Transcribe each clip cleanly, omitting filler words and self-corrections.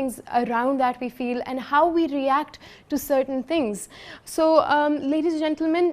things around that we feel and how we react to certain things. So ladies and gentlemen,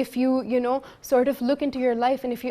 if you know sort of look into your life and if you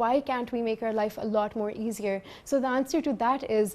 why can't we make our life a lot more easier? So the answer to that is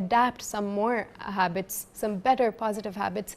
adapt some more habits, some better positive habits.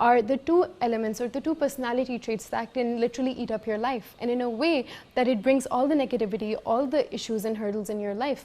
are the two elements or the two personality traits that can literally eat up your life, and in a way that it brings all the negativity, all the issues and hurdles in your life.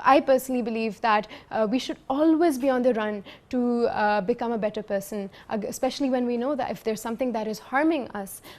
I personally believe that we should always be on the run to become a better person, especially when we know that if there's something that is harming us,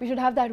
we should have that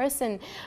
person.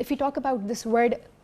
if we talk about this word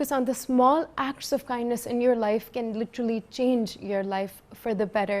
focus on the small acts of kindness in your life can literally change your life for the better.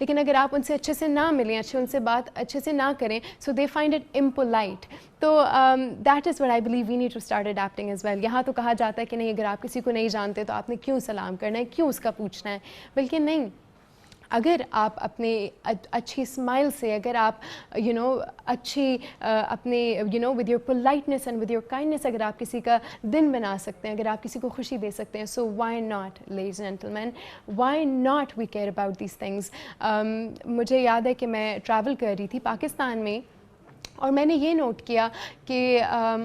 لیکن اگر آپ ان سے اچھے سے نہ ملیں, ان سے بات اچھے سے نہ کریں, سو دے فائنڈ اٹ امپولائٹ. تو that is what I believe we need to start adapting as well. یہاں تو کہا جاتا ہے کہ نہیں, اگر آپ کسی کو نہیں جانتے تو آپ نے کیوں سلام کرنا ہے, کیوں اس کا پوچھنا ہے, بلکہ نہیں, اگر آپ اپنے اچھی اسمائل سے, اگر آپ اچھی اپنے with your politeness and with your kindness اگر آپ کسی کا دن بنا سکتے ہیں, اگر آپ کسی کو خوشی دے سکتے ہیں, so why not ladies and gentleman, why not we care about these things. مجھے یاد ہے کہ میں ٹریول کر رہی تھی پاکستان میں, اور میں نے یہ نوٹ کیا کہ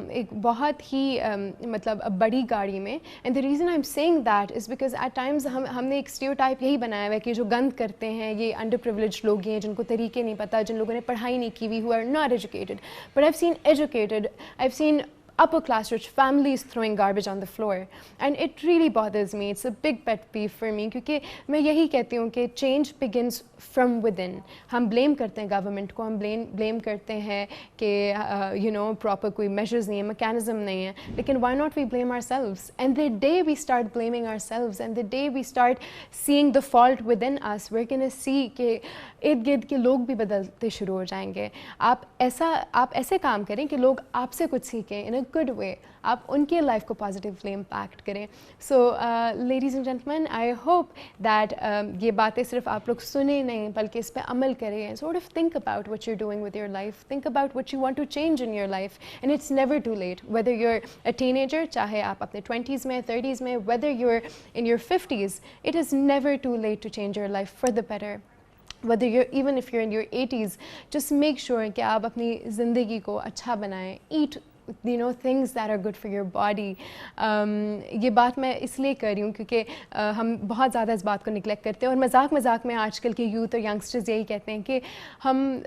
ایک بہت ہی مطلب بڑی گاڑی میں, and the reason I am seeing that is because at times ہم نے ایک اسٹیریوٹائپ یہی بنایا ہوا ہے کہ جو گند کرتے ہیں یہ انڈر پریولیج لوگ ہیں, جن کو طریقے نہیں پتہ, جن لوگوں نے پڑھائی نہیں کی ہوئی, who are not educated. But I have seen educated, I have seen upper class rich families throwing garbage on the floor, and it really bothers me. It's a big pet peeve for me, کیونکہ میں یہی کہتی ہوں کہ change begins from within. ہم blame کرتے ہیں government کو, ہم blame کرتے ہیں کہ proper کوئی measures نہیں ہیں, mechanism نہیں ہے, لیکن why not we blame ourselves? And the day we start blaming ourselves, and the day we start seeing the fault within us, we're going to see کہ ارد گرد کے لوگ بھی بدلتے شروع ہو جائیں گے. آپ ایسے کام کریں کہ لوگ آپ سے کچھ سیکھیں in a good way, آپ ان کی لائف کو پازیٹیولی امپیکٹ کریں. So ladies and gentleman, I hope that یہ باتیں صرف آپ لوگ سنیں نہیں بلکہ اس پہ عمل کریں. Sort of think about what you doing with your life, think about what you want to change in your life, and it's never too late. Whether you are a teenager, چاہے آپ اپنے 20s میں, 30s میں, whether you are in your 50s, it is never too late to change your life for the better. whether you're even if you're in your 80s, just make sure کہ آپ اپنی زندگی کو اچھا بنائیں. eat things that are good for your body. یہ بات میں اس لیے کر رہی ہوں کیونکہ ہم بہت زیادہ اس بات کو نگلیکٹ کرتے ہیں, اور مذاق میں آج کل کے یوتھ اور ینگسٹرز یہی کہتے ہیں کہ ہم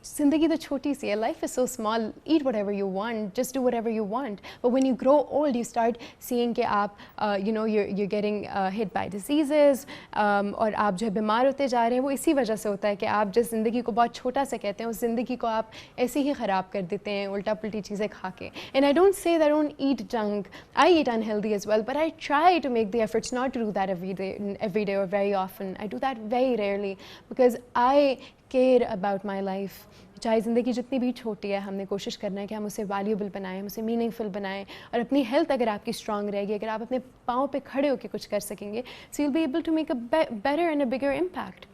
زندگی تو چھوٹی سی ہے, life is so small, eat whatever you want, just do whatever you want. But when you grow old you start seeing کہ آپ you getting hit by diseases, اور آپ جو ہے بیمار ہوتے جا رہے ہیں. وہ اسی وجہ سے ہوتا ہے کہ آپ جس زندگی کو بہت چھوٹا سا کہتے ہیں, اس زندگی کو آپ ایسے ہی خراب کر دیتے ہیں الٹا پلٹی چیزیں کھا کے. And I don't say that I don't eat junk. I eat unhealthy as well, but I try to make the efforts not to do that every day or very often. I do that very rarely because I care about my life. چاہے زندگی جتنی بھی چھوٹی ہے, ہم نے کوشش کرنا ہے کہ ہم اسے ویلیوبل بنائیں, ہم اسے میننگ فل بنائیں, اور اپنی ہیلتھ اگر آپ کی اسٹرانگ رہے گی, اگر آپ اپنے پاؤں پہ کھڑے ہو کے کچھ کر سکیں گے, so you will be able to make a better and a bigger impact.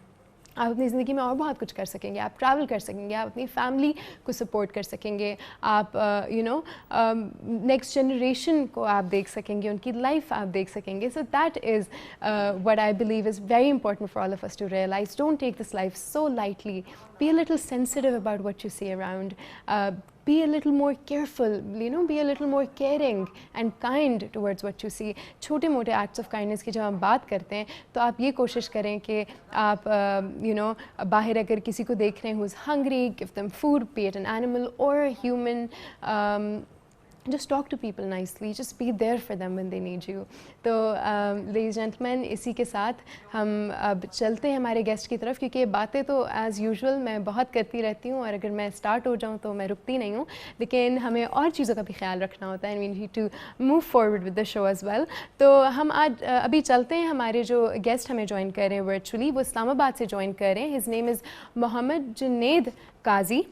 آپ اپنی زندگی میں اور بہت کچھ کر سکیں گے, آپ ٹریول کر سکیں گے, آپ اپنی فیملی کو سپورٹ کر سکیں گے, آپ نیکسٹ جنریشن کو آپ دیکھ سکیں گے, ان کی لائف آپ دیکھ سکیں گے. So that is what I believe is very important for all of us to realise. Don't take this life so lightly. Be a little sensitive about what you see around. Be a little more careful, be a little more caring and kind towards what you see. چھوٹے موٹے acts of kindness کی جب ہم بات کرتے ہیں تو آپ یہ کوشش کریں کہ آپ باہر اگر کسی کو دیکھ رہے ہیں who's hungry, give them food, be it an animal or a human. Just talk to people nicely, just be there for them when they need you. تو ladies and gentlemen, اسی کے ساتھ ہم اب چلتے ہیں ہمارے گیسٹ کی طرف, کیونکہ یہ باتیں تو ایز یوزول میں بہت کرتی رہتی ہوں, اور اگر میں اسٹارٹ ہو جاؤں تو میں رکتی نہیں ہوں, لیکن ہمیں اور چیزوں کا بھی خیال رکھنا ہوتا ہے, and we need to move forward with the show as well. تو ہم آج ابھی چلتے ہیں, ہمارے جو گیسٹ ہمیں جوائن کر رہے ہیں ورچولی, وہ اسلام آباد سے جوائن کر رہے ہیں. ہز نیم از محمد جنید قاضی,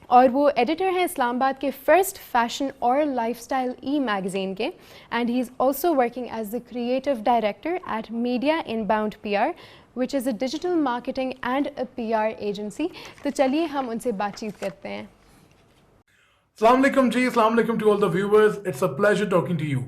اور وہ ایڈیٹر ہیں اسلام آباد کے فرسٹ فیشن اور لائف اسٹائل ای میگزین کے, and he is also working as the creative director at media in bound P R, which is a digital marketing and a P R agency. تو چلیے ہم ان سے بات چیت کرتے ہیں. السلام علیکم جی, السلام علیکم to all the viewers. It's a pleasure talking to you.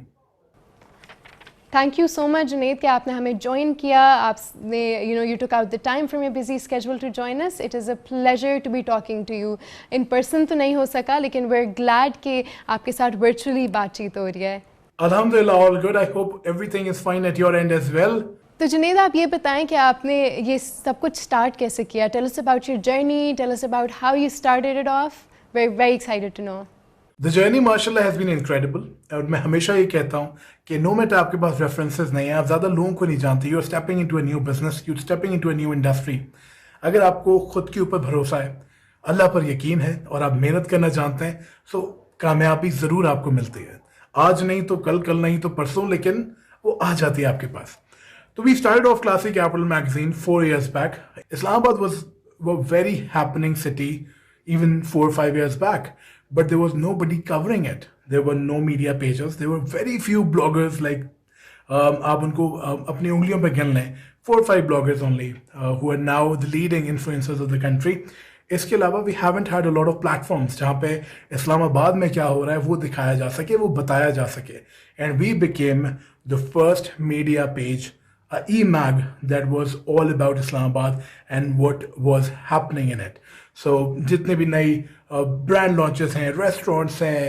Thank you so much Junaid کہ آپ نے ہمیں جوائن کیا. آپ نے you took out the time from your busy schedule to join us. It is a pleasure to be talking to you. In person تو نہیں ہو سکا, لیکن وی آر گلیڈ کہ آپ کے ساتھ ورچولی بات چیت ہو رہی ہے. الحمدللہ all good. I hope everything is fine at your end as well. تو جنید آپ یہ بتائیں کہ آپ نے یہ سب کچھ اسٹارٹ کیسے کیا. Tell us about your journey, tell us about how you started it off. Very excited to know. The journey ماشاء اللہ ہیز بین انکریڈیبل. اور میں ہمیشہ یہ کہتا ہوں کہ نو میٹر آپ کے پاس ریفرنسز نہیں ہیں, آپ زیادہ لوگوں کو نہیں جانتے, you are stepping into a new business, you stepping into a new industry. اگر آپ کو خود کے اوپر بھروسہ ہے, اللہ پر یقین ہے, اور آپ محنت کرنا جانتے ہیں, سو کامیابی ضرور آپ کو ملتی ہے. آج نہیں تو کل, کل نہیں تو پرسوں, لیکن وہ آ جاتی ہے آپ کے پاس. So we started off Classic Capital magazine 4 years back. Islamabad was a very happening city even 4 or 5 years back, but there was nobody covering it. There were no media pages. There were very few bloggers like آپ ان کو اپنی انگلیوں پہ گن لیں 4 or 5 bloggers only who are now the leading influencers of the country. اس کے علاوہ we haven't had a lot of platforms جہاں پہ اسلام آباد میں کیا ہو رہا ہے وہ دکھایا جا سکے, وہ بتایا جا سکے. And we became the first media page, e-mag that was all about Islamabad and what was happening in it. So جتنے بھی نئی brand launches ہیں, restaurants ہیں,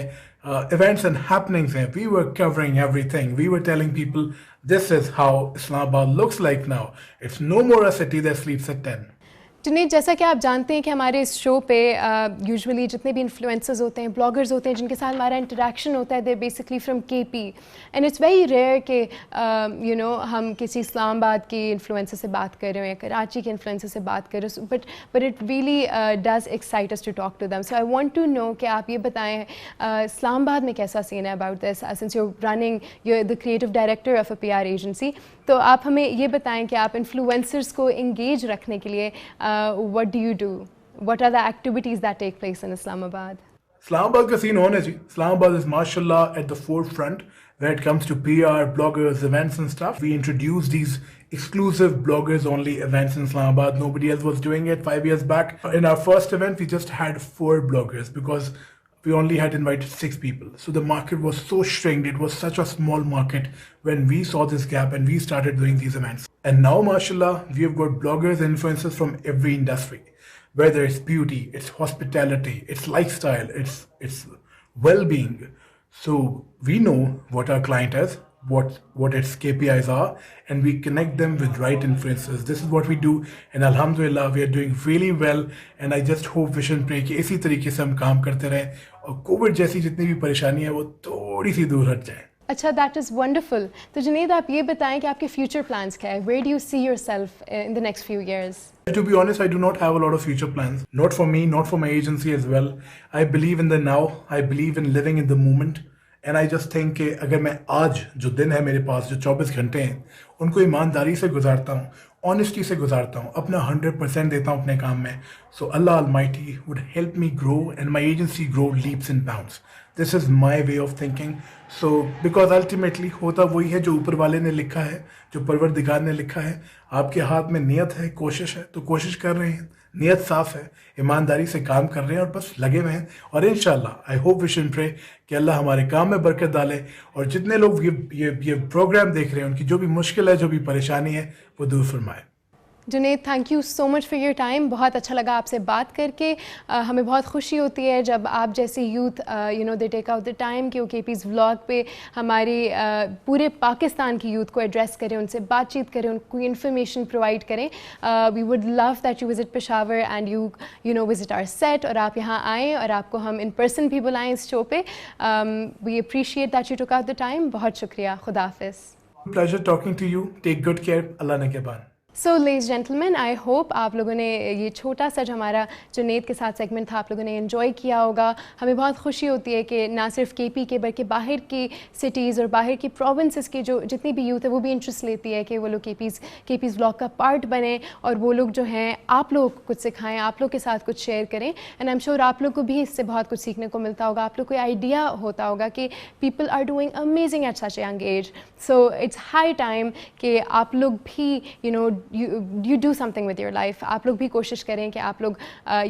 events and happenings ہیں, we were covering everything. We were telling people this is how Islamabad looks like now. It's no more a city that sleeps at 10. Junaid, جیسا کہ آپ جانتے ہیں کہ ہمارے اس شو پہ یوزولی جتنے بھی انفلوئنسرز ہوتے ہیں, بلاگرز ہوتے ہیں جن کے ساتھ ہمارا انٹریکشن ہوتا ہے, دے بیسکلی فرام کے پی, اینڈ اٹس ویری ریئر کہ ہم کسی اسلام آباد کی انفلوئنسر سے بات کر رہے ہوں یا کراچی کے انفلوئنسر سے بات کر رہے ہوں, but it really does excite us to talk to them. So I want to know کہ آپ یہ بتائیں اسلام آباد میں کیسا سین ہے about this, since you running you the creative director of a PR agency. تو آپ ہمیں یہ بتائیں کہ آپ انفلوئنسرز کو انگیج رکھنے کے لیے what do you do? What are the activities that take place in Islamabad? Islamabad کا سین ہونا جی. Islamabad is mashallah at the forefront when it comes to PR, bloggers, events and stuff. We introduced these exclusive bloggers only events in Islamabad. Nobody else was doing it 5 years back. In our first event, we just had 4 bloggers because we only had invited 6 people. So the market was so shrinked. It was such a small market when we saw this gap and we started doing these events. And now, mashallah, we have got bloggers and influencers from every industry, whether it's beauty, it's hospitality, it's lifestyle, it's well-being. So we know what our client is, what its KPIs are, and we connect them with right influencers. This is what we do, and alhamdulillah we are doing really well. And I just hope vision pray کہ اسی طریقے سے ہم کام کرتے رہیں اور Covid جیسی جتنی بھی پریشانی ہے وہ تھوڑی سی دور ہٹ جائیں. اچھا, دیٹ از ونڈرفل. تو جنید, آپ یہ بتائیں کہ آپ کے فیوچر پلانس کیا ہے؟ Where do you see your self in the next few years? To be honest, I do not have a lot of future plans. Not for me, not for my agency as well. I believe in the now. I believe in living in the moment. And I just think کہ اگر میں آج جو دن ہے میرے پاس, جو 24 گھنٹے ہیں, ان کو ایمانداری سے گزارتا ہوں, آنیسٹی سے گزارتا ہوں, اپنا 100% دیتا ہوں اپنے کام میں, so Allah Almighty would help me grow and my agency grow leaps and bounds. This is my way of thinking. So because ultimately ہوتا وہی ہے جو اوپر والے نے لکھا ہے, جو پروردگار نے لکھا ہے. آپ کے ہاتھ میں نیت ہے, کوشش ہے, تو کوشش کر رہے ہیں, نیت صاف ہے, ایمانداری سے کام کر رہے ہیں اور بس لگے ہوئے ہیں. اور انشاءاللہ آئی ہوپ وش اینڈ پرے کہ اللہ ہمارے کام میں برکت ڈالے, اور جتنے لوگ یہ پروگرام دیکھ رہے ہیں ان کی جو بھی مشکل ہے, جو بھی پریشانی ہے, وہ دور فرمائے. Junaid, thank you so much for your time. بہت اچھا لگا آپ سے بات کر کے. ہمیں بہت خوشی ہوتی ہے جب آپ جیسے youth they take out the time کہ وہ KP's ولاگ پہ ہماری پورے پاکستان کی یوتھ کو ایڈریس کریں, ان سے بات چیت کریں, ان کو انفارمیشن پرووائڈ کریں. We would love that you visit Peshawar and you visit our set, اور آپ یہاں آئیں اور آپ کو ہم ان پرسن بھی بلائیں اس شو پہ. وی اپریشیٹ دیٹ یو ٹوک آؤٹ دا ٹائم. بہت شکریہ. خدا حافظ. Pleasure talking to you. Take good care. Allah نگہبان. So ladies gentlemen, I hope آپ لوگوں نے یہ چھوٹا سا جو ہمارا جنید کے ساتھ سیگمنٹ تھا آپ لوگوں نے انجوائے کیا ہوگا. ہمیں بہت خوشی ہوتی ہے کہ نہ صرف KP کے بلکہ باہر کی سٹیز اور باہر کی پروونسز کی جو جتنی بھی یوتھ ہے وہ بھی انٹرسٹ لیتی ہے کہ وہ لوگ KP's ولاگ کا پارٹ بنیں, اور وہ لوگ جو ہیں آپ لوگوں کو کچھ سکھائیں, آپ لوگ کے ساتھ کچھ شیئر کریں. اینڈ آئی ایم شیور آپ لوگ کو بھی اس سے بہت کچھ سیکھنے کو ملتا ہوگا. آپ لوگ کو آئیڈیا ہوتا ہوگا کہ people are doing amazing at such a young age. So it's high time کہ آپ لوگ بھی you do something with your life. آپ لوگ بھی کوشش کریں کہ آپ لوگ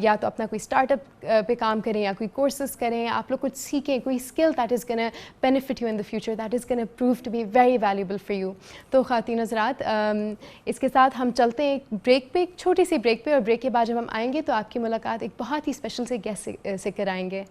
یا تو اپنا کوئی اسٹارٹ اپ پہ کام کریں یا کوئی کورسز کریں, آپ لوگ کچھ سیکھیں, کوئی skill that is gonna benefit you in the future, that is gonna prove to be very valuable for you. تو خواتین حضرات, اس کے ساتھ ہم چلتے ہیں ایک بریک پہ, ایک چھوٹی سی بریک پہ, اور بریک کے بعد جب ہم آئیں گے تو آپ کی ملاقات ایک بہت ہی اسپیشل سے گیسٹ سے کرائیں گے.